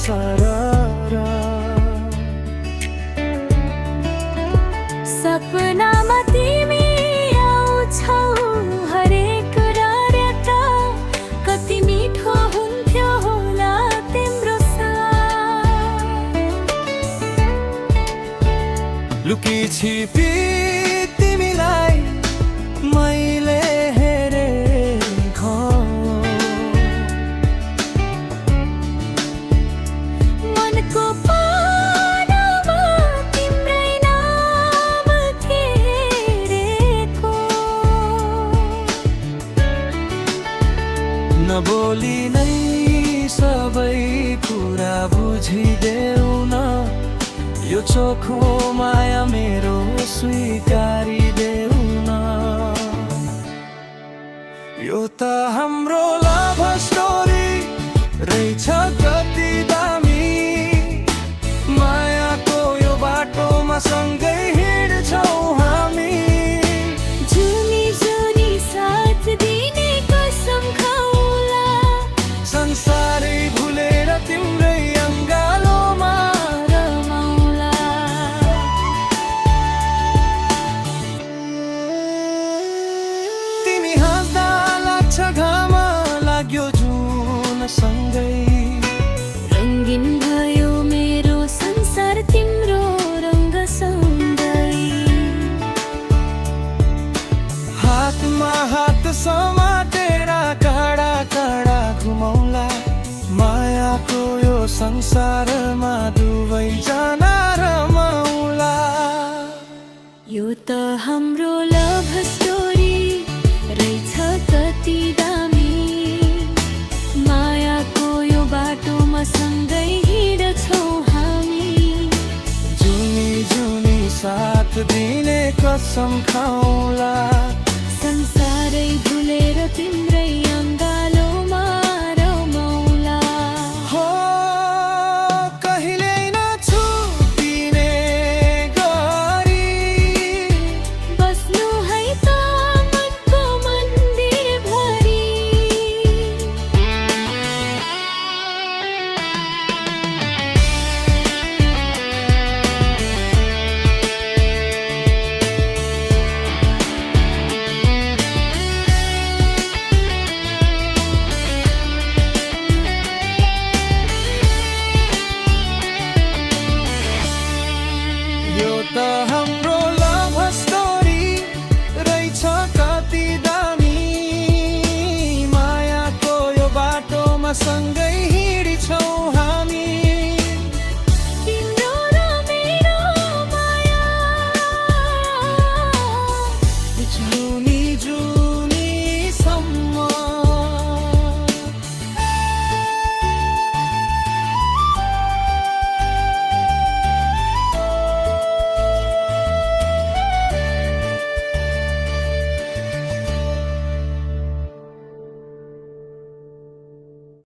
सरर सपनामा तिमी आउँछौ हरेक रात कति मिठो हुन्थ्यो होला तिम्रो साथ लुकी छिपी तिमीलाई मैले हेरेको मनको पानामा तिम्रै नाम घेरेको नबोली नै सबै कुरा बुझिदेऊ न यो चोखो माया मेरो स्वीकारिदेऊ न यो त हाम्रो लभ स्टोरी रहेछ कति दामी मायाको यो बाटोमा सँगै हिँड्छौँ हामी जुनी जुनी साथ दिने कसम खाउला संसारै भुलेर तिम्रै अङ्गालोमा रमाउला तिमी हाँस्दा लाग्छ घाम लाग्यो जुन सँगै रङ्गिन भयो मेरो संसार तिम्रो रङ्गसँगै हातमा हात समातेर काँडा काँडा घुमौला मायाको यो संसारमा दुवैजना रमाउला यो त हाम्रो लभ स्टोरी रहेछ कति दामी मायाको यो बाटोमा सँगै हिँड्छौँ हामी जुनी जुनी साथ दिने कसम खाउला संसारै भुलेर तिम्रै अङ्गालोमा रमाउला हो कहिल्यै नछुटिने गरी बस्नु है त मनको मन्दिरभरि यो त हाम्रो लभ स्टोरी रहेछ कति दामी मायाको यो बाटोमा सँगै